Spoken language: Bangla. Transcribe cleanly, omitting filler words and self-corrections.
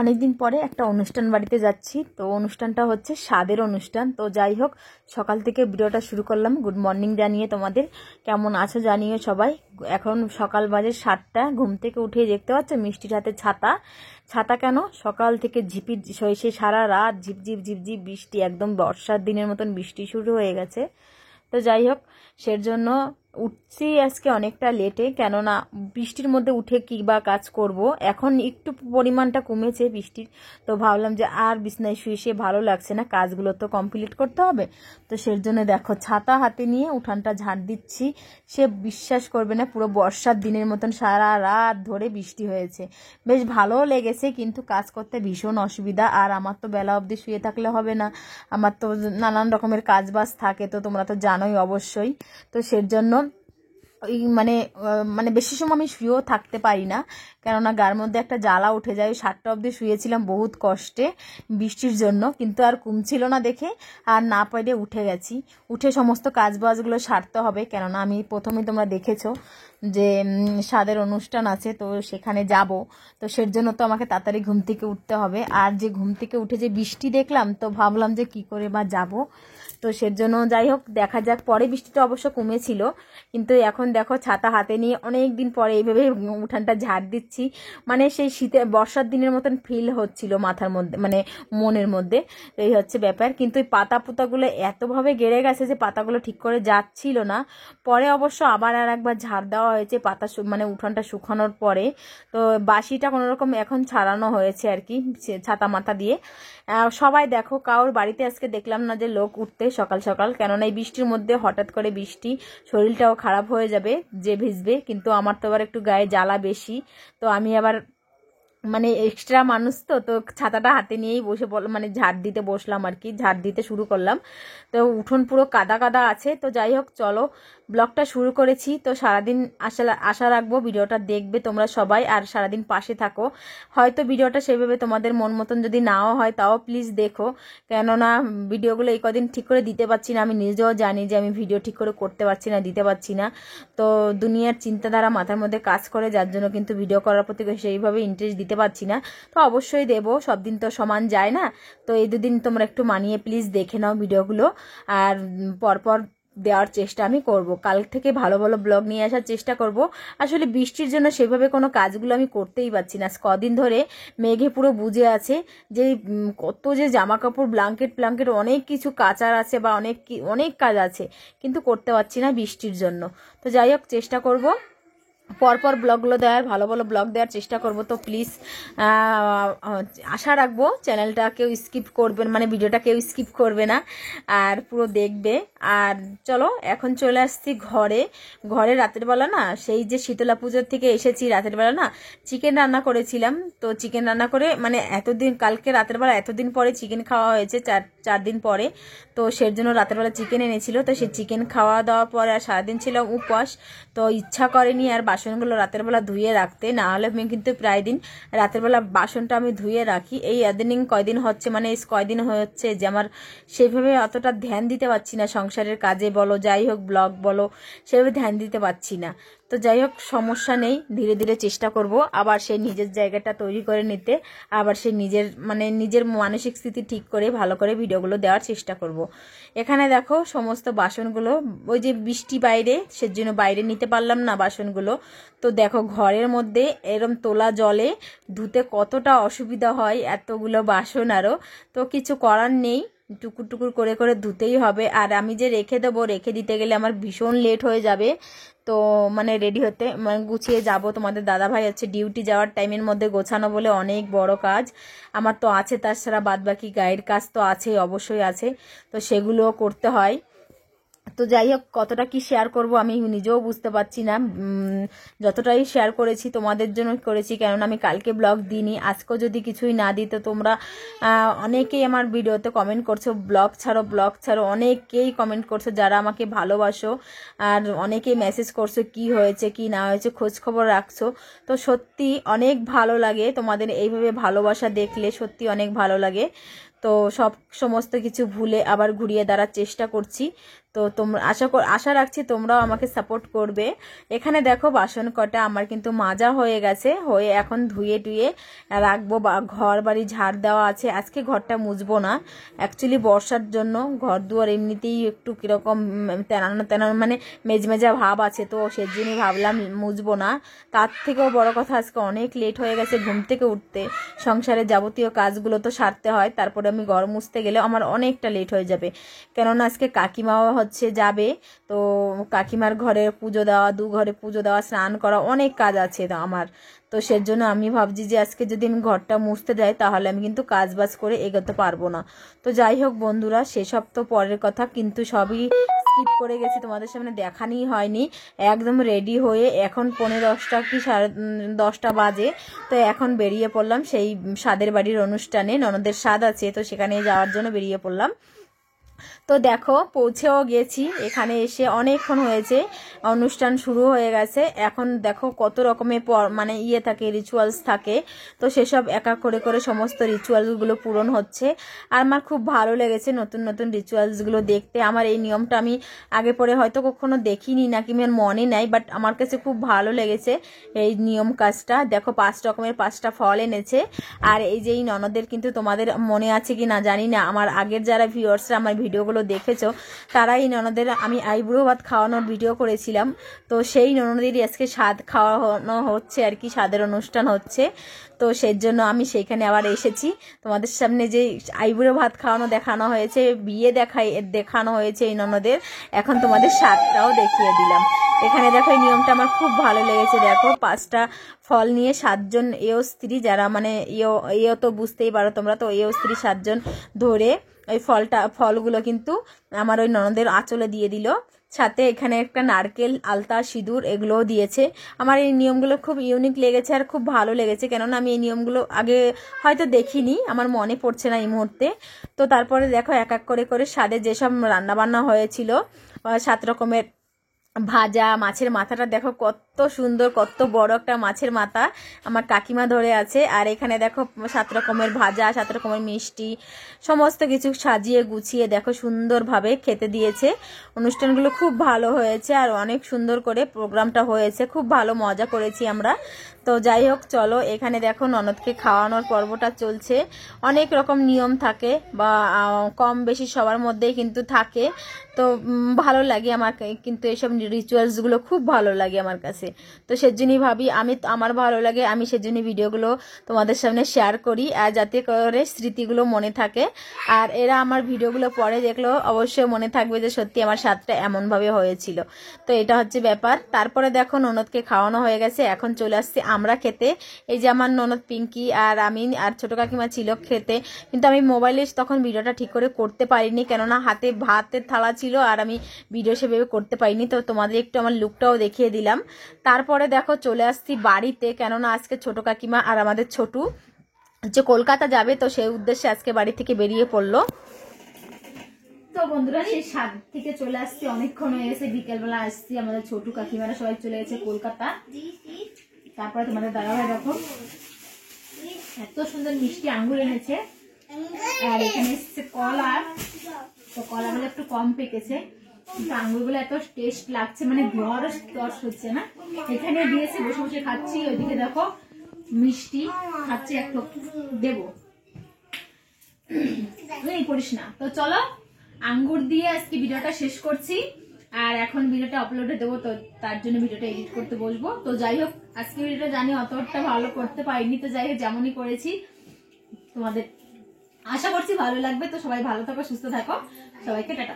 অনেকদিন পরে একটা অনুষ্ঠান বাড়িতে যাচ্ছি। তো অনুষ্ঠানটা হচ্ছে স্বাদের অনুষ্ঠান। তো যাই হোক, সকাল থেকে ভিডিওটা শুরু করলাম গুড মর্নিং জানিয়ে। তোমাদের কেমন আছো জানিও সবাই। এখন সকাল বাজে 7টা। ঘুম থেকে উঠে দেখতে পাচ্ছ মিষ্টির হাতে ছাতা। ছাতা কেন? সকাল থেকে ঝিপির সে সারা রাত ঝিপঝিপ ঝিপঝিপ বৃষ্টি, একদম বর্ষার দিনের মতন বৃষ্টি শুরু হয়ে গেছে। তো যাই হোক, সের জন্য উঠছি আজকে অনেকটা লেটে, কেননা বৃষ্টির মধ্যে উঠে কী বা কাজ করব। এখন একটু পরিমাণটা কমেছে বৃষ্টির, তো ভাবলাম যে আর বিছনায় শুয়ে শুয়ে ভালো লাগছে না, কাজগুলো তো কমপ্লিট করতে হবে। তো সের জন্য দেখো ছাতা হাতে নিয়ে উঠানটা ঝাড় দিচ্ছি। সে বিশ্বাস করবে না, পুরো বর্ষার দিনের মতন সারা রাত ধরে বৃষ্টি হয়েছে। বেশ ভালোও লেগেছে, কিন্তু কাজ করতে ভীষণ অসুবিধা। আর আমার তো বেলা অবধি শুয়ে থাকলে হবে না, আমার তো নানান রকমের কাজ বাজ থাকে, তো তোমরা তো জানোই অবশ্যই। তো সের জন্য ওই মানে বেশি সময় আমি শুয়েও থাকতে পারি না, কেননা গার মধ্যে একটা জ্বালা উঠে যায়। 7টা অবধি শুয়েছিলাম বহুত কষ্টে বৃষ্টির জন্য, কিন্তু আর কমছিল না দেখে আর না পেরে উঠে গেছি। উঠে সমস্ত কাজ বাজগুলো সারতে হবে, কেননা আমি প্রথমেই তোমরা দেখেছো যে স্বাদের অনুষ্ঠান আছে, তো সেখানে যাব। তো সের জন্য তো আমাকে তাড়াতাড়ি ঘুম থেকে উঠতে হবে। আর যে ঘুম থেকে উঠে যে বৃষ্টি দেখলাম, তো ভাবলাম যে কি করে বা যাব। তো সের জন্য যাই হোক, দেখা যাক। পরে বৃষ্টিটা অবশ্য কমেছিল, কিন্তু এখন দেখো ছাতা হাতে নিয়ে অনেক দিন পরে এইভাবে উঠানটা ঝাড় দিচ্ছি। মানে সেই শীতে বর্ষার দিনের মতন ফিল হচ্ছিল মাথার মধ্যে, মানে মনের মধ্যে। এই হচ্ছে ব্যাপার। কিন্তু এই পাতা পুতাগুলো এতভাবে গেড়ে গেছে যে পাতাগুলো ঠিক করে যাচ্ছিল না। পরে অবশ্য আবার আর একবার ঝাড় দেওয়া হয়েছে পাতা মানে উঠানটা শুকানোর পরে। তো বাসিটা কোনোরকম এখন ছাড়ানো হয়েছে আর কি, ছাতা মাথা দিয়ে। সবাই দেখো, কারোর বাড়িতে আজকে দেখলাম না যে লোক উঠতে সকাল সকাল, কেননা এই বৃষ্টির মধ্যে হঠাৎ করে বৃষ্টি, শরীরটাও খারাপ হয়ে যাবে যে ভিজবে। কিন্তু আমার তো আবার একটু গায়ে জ্বালা বেশি, তো আমি আবার মানে এক্সট্রা মানুষ, তো তো ছাতাটা হাতে নিয়েই বসে মানে ঝাড় দিতে বসলাম আর কি, ঝাড় দিতে শুরু করলাম। তো উঠোন পুরো কাদা কাদা আছে। তো যাই হোক, চলো ব্লগটা শুরু করেছি। তো সারাদিন আশা রাখবো ভিডিওটা দেখবে তোমরা সবাই, আর সারাদিন পাশে থাকো। হয়তো ভিডিওটা সেভাবে তোমাদের মন মতন যদি নাও হয়, তাও প্লিজ দেখো, কেননা ভিডিওগুলো এই কদিন ঠিক করে দিতে পারছি না। আমি নিজেও জানি যে আমি ভিডিও ঠিক করে করতে পারছি না, দিতে পারছি না। তো দুনিয়ার চিন্তাধারা মাথার মধ্যে কাজ করে, যার জন্য কিন্তু ভিডিও করার প্রতি সেইভাবে ইন্টারেস্ট দিতে পারছি না। তো অবশ্যই দেবো, সব দিন তো সমান যায় না। তো এই দুদিন তোমরা একটু মানিয়ে প্লিজ দেখে নাও ভিডিওগুলো, আর পরপর দেওয়ার চেষ্টা আমি করব। কাল থেকে ভালো ভালো ব্লগ নিয়ে আসার চেষ্টা করব। আসলে বৃষ্টির জন্য সেভাবে কোনো কাজগুলো আমি করতেই পারছি না। কদিন ধরে মেঘে পুরো বুজে আছে, যে কত যে জামা কাপড় ব্ল্যাঙ্কেট অনেক কিছু কাচার আছে, বা অনেক কাজ আছে, কিন্তু করতে পারছি না বৃষ্টির জন্য। তো যাই হোক, চেষ্টা করব পরপর ব্লগগুলো দেওয়ার, ভালো ভালো ব্লগ দেওয়ার চেষ্টা করব। তো প্লিজ আশা রাখবো চ্যানেলটা কেউ স্কিপ করবেন, মানে ভিডিওটা কেউ স্কিপ করবে না, আর পুরো দেখবে। আর চলো এখন চলে আসছি ঘরে রাতের বেলা না, সেই যে শীতলা পুজোর থেকে এসেছি, রাতের বেলা না চিকেন রান্না করেছিলাম। তো চিকেন রান্না করে মানে কালকে রাতের বেলা এতদিন পরে চিকেন খাওয়া হয়েছে, চার দিন পরে। তো সের জন্য রাতের বেলা চিকেন এনেছিল। তো সেই চিকেন খাওয়া দাওয়ার পরে আর সারাদিন ছিলাম উপবাস, তো ইচ্ছা করেনি আর বাসনগুলো রাতের বেলা ধুয়ে রাখতে। না হলে আমি কিন্তু প্রায় দিন রাতের বেলা বাসনটা আমি ধুয়ে রাখি। এই ইদানিং কয়দিন হচ্ছে, মানে কয়দিন হচ্ছে যে আমার সেভাবে অতটা ধ্যান দিতে পারছি না, সংসারের কাজে বলো, যাই হোক ব্লগ বলো, সেভাবে ধ্যান দিতে পারছি না। তো যাই হোক, সমস্যা নেই, ধীরে ধীরে চেষ্টা করব আবার সেই নিজের জায়গাটা তৈরি করে নিতে, আবার সেই নিজের মানসিক স্থিতি ঠিক করে ভালো করে ভিডিওগুলো দেওয়ার চেষ্টা করব। এখানে দেখো সমস্ত বাসনগুলো, ওই যে বৃষ্টি বাইরে, সেজন্য বাইরে নিতে পারলাম না বাসনগুলো। তো দেখো ঘরের মধ্যে এরম তোলা জলে ধুতে কতটা অসুবিধা হয়, এতগুলো বাসন আরও। তো কিছু করার নেই, টুকুর টুকুর করে করে ধুতেই হবে। আর আমি যে রেখে দিতে গেলে আমার ভীষণ লেট হয়ে যাবে। তো মানে রেডি হতে, মানে গুছিয়ে যাব। তোমাদের দাদাভাই হচ্ছে ডিউটি যাওয়ার টাইমের মধ্যে গোছানো বলে অনেক বড় কাজ আমার তো আছে, তাছাড়া বাদবাকি গায়ের কাজ তো আছেই, অবশ্যই আছে, তো সেগুলোও করতে হয়। তো যাই হোক, কতটা কি শেয়ার করব আমি নিজেও বুঝতে পারছি না। যতটাই শেয়ার করেছি তোমাদের জন্য করেছি, কেননা আমি কালকে ব্লগ দিইনি। আজকেও যদি কিছুই না দিই, তো তোমরা অনেকেই আমার ভিডিওতে কমেন্ট করছো ব্লগ ছাড়ো, অনেকেই কমেন্ট করছো যারা আমাকে ভালোবাসো, আর অনেকেই মেসেজ করছো কি হয়েছে কি না হয়েছে, খোঁজ খবর রাখছো। তো সত্যি অনেক ভালো লাগে তোমাদের এইভাবে ভালোবাসা দেখলে, সত্যি অনেক ভালো লাগে। তো তো সমস্ত কিছু ভুলে আবার ঘুরিয়ে দাঁড়ার চেষ্টা করছি। তো তোমরা আশা রাখছি তোমরাও আমাকে সাপোর্ট করবে। এখানে দেখো বাসন কটা আমার কিন্তু মাজা হয়ে গেছে, হয়ে এখন ধুয়ে টুয়ে রাখবো, বা ঘর বাড়ি ঝাড় দেওয়া আছে। আজকে ঘরটা মুছবো না, অ্যাকচুয়ালি বর্ষার জন্য ঘর দুয়ার এমনিতেই একটু কীরকম তেনানো মানে মেজমেজা ভাব আছে, তো সেজন্যই ভাবলাম মুছবো না। তার থেকেও বড় কথা আজকে অনেক লেট হয়ে গেছে ঘুম থেকে উঠতে, সংসারের যাবতীয় কাজগুলো তো সারতে হয়, তারপরে আমি ঘর মুছতে গেলে আমার অনেকটা লেট হয়ে যাবে। কেননা আজকে কাকিমাও যাবে, তো কাকিমার ঘরে পুজো দেওয়া, ঘরে পুজো দেওয়া, স্নান করা, অনেক কাজ আছে আমার। তো সেজন্য আমি ভাবছি যে আজকে যদি আমি ঘরটা মুছতে যাই তাহলে আমি কিন্তু কাজ বাজ করে এগোতে পারবো না। তো যাই হোক বন্ধুরা, সেসব তো পরের কথা, কিন্তু সবই স্কিপ করে গেছি, তোমাদের সামনে দেখানোই হয়নি। একদম রেডি হয়ে এখন 10:30 কি 10:30 বাজে, তো এখন বেরিয়ে পড়লাম সেই স্বাদের বাড়ির অনুষ্ঠানে। ননদের স্বাদ আছে, তো সেখানে যাওয়ার জন্য বেরিয়ে পড়লাম। তো দেখো পৌঁছেও গেছি, এখানে এসে অনেকক্ষণ হয়েছে, অনুষ্ঠান শুরু হয়ে গেছে। এখন দেখো কত রকমের মানে থাকে, রিচুয়ালস থাকে, তো সেসব এক এক করে করে সমস্ত রিচুয়ালসগুলো পূরণ হচ্ছে। আর আমার খুব ভালো লেগেছে নতুন নতুন রিচুয়ালসগুলো দেখতে। আমার এই নিয়মটা আমি আগে পরে হয়তো কখনো দেখিনি, নাকি আমার মনে নাই, বাট আমার কাছে খুব ভালো লেগেছে এই নিয়ম কাজটা। দেখো 5 রকমের 5টা ফল এনেছে। আর এই যে এই ননদের কিন্তু তোমাদের মনে আছে কি না জানি না, আমার আগের যারা ভিউয়ার্সরা আমার ভিডিওগুলো দেখেছো তারাই ননদের আমি আইবুড়ো ভাত খাওয়ানোর ভিডিও করেছিলাম, তো সেই ননদেরই আজকে স্বাদ খাওয়ানো হচ্ছে আর কি, স্বাদের অনুষ্ঠান হচ্ছে। তো সেই জন্য আমি সেইখানে আবার এসেছি, তোমাদের সামনে যে আইবুড়ো ভাত খাওয়ানো দেখানো হয়েছে, বিয়ে দেখানো হয়েছে এই ননদের, এখন তোমাদের স্বাদটাও দেখিয়ে দিলাম। এখানে দেখো এই নিয়মটা আমার খুব ভালো লেগেছে। দেখো 5টা ফল নিয়ে 7 জন এও স্ত্রী, যারা মানে এও তো বুঝতেই পারো তোমরা, তো এও স্ত্রী 7 জন ধরে ওই ফলগুলো কিন্তু আমার ওই ননদের আঁচলে দিয়ে দিল। সাথে এখানে একটা নারকেল, আলতা, সিঁদুর এগুলোও দিয়েছে। আমার এই নিয়মগুলো খুব ইউনিক লেগেছে আর খুব ভালো লেগেছে, কেননা আমি এই নিয়মগুলো আগে হয়তো দেখিনি, আমার মনে পড়ছে না এই মুহূর্তে। তো তারপরে দেখো এক এক করে করে স্বাদে যেসব রান্নাবান্না হয়েছিল, 7 রকমের ভাজা, মাছের মাথাটা দেখো কত সুন্দর, কত বড় একটা মাছের মাথা আমার কাকিমা ধরে আছে। আর এখানে দেখো 7 রকমের ভাজা, 7 রকমের মিষ্টি, সমস্ত কিছু সাজিয়ে গুছিয়ে দেখো সুন্দরভাবে খেতে দিয়েছে। অনুষ্ঠানগুলো খুব ভালো হয়েছে আর অনেক সুন্দর করে প্রোগ্রামটা হয়েছে, খুব ভালো মজা করেছি আমরা। তো যাই হোক চলো, এখানে দেখো ননদকে খাওয়ানোর পর্বটা চলছে। অনেক রকম নিয়ম থাকে, বা কম বেশি সবার মধ্যেই কিন্তু থাকে, তো ভালো লাগে আমার কিন্তু এইসব রিচুয়ালসগুলো খুব ভালো লাগে আমার কাছে। তো সেজন্যই ভাবি আমার ভালো লাগে, আমি সেজন্যই ভিডিওগুলো তোমাদের সামনে শেয়ার করি, আর যাতে করে স্মৃতিগুলো মনে থাকে। আর এরা আমার ভিডিওগুলো পরে দেখলেও অবশ্যই মনে থাকবে যে সত্যি আমার স্বাদটা এমনভাবে হয়েছিল। তো এটা হচ্ছে ব্যাপার। তারপরে দেখো ননদকে খাওয়ানো হয়ে গেছে, এখন চলে আসছে আমরা খেতে। এই যে আমার ননদ পিঙ্কি আর আমি আর ছোট কাকিমা ছিল খেতে, কিন্তু আমি মোবাইলে তখন ভিডিওটা ঠিক করে করতে পারিনি, কেননা হাতে ভাতের থালা ছিল আর আমি ভিডিও সেভাবে করতে পারিনি। তো তোমাদের একটু আমার লুকটাও দেখিয়ে দিলাম। তারপরে দেখো চলে আসছি বাড়িতে, কেননা আজকে ছোট কাকিমা আর আমাদের ছোটু যে কলকাতা যাবে, তো সেই উদ্দেশ্যে আজকে বাড়ি থেকে বেরিয়ে পড়লো। তো বন্ধুরা সেই স্বাদ থেকে চলে আসছি, অনেকক্ষণ হয়ে গেছে, বিকেলবেলা আসছি, আমাদের ছোটু কাকিমারা সবাই চলে গেছে কলকাতা। তারপরে তোমাদের দাদাভাই দেখো এত সুন্দর মিষ্টি আঙ্গুর এনেছে, আর এখানে এসছে কলা, তো কলাগুলো একটু কম পেকেছে, কিন্তু আঙ্গুরগুলো এত টেস্ট লাগছে, মানে রস হচ্ছে না। এখানে দিয়েছে, বসে বসে খাচ্ছি, ওইদিকে দেখো মিষ্টি খাচ্ছি, একটু দেবো করিস না। তো চলো আঙ্গুর দিয়ে আজকে ভিডিওটা শেষ করছি, আর এখন ভিডিওটা আপলোডে দেবো, তো তার জন্য ভিডিওটা এডিট করতে বসবো। তো যাই হোক আজকে ভিডিওটা জানি অতটা ভালো করতে পারিনি, তো যাই হোক যেমনই করেছি তোমাদের আশা করছি ভালো লাগবে। তো সবাই ভালো থাকো, সুস্থ থাকো, সবাইকে টাটা।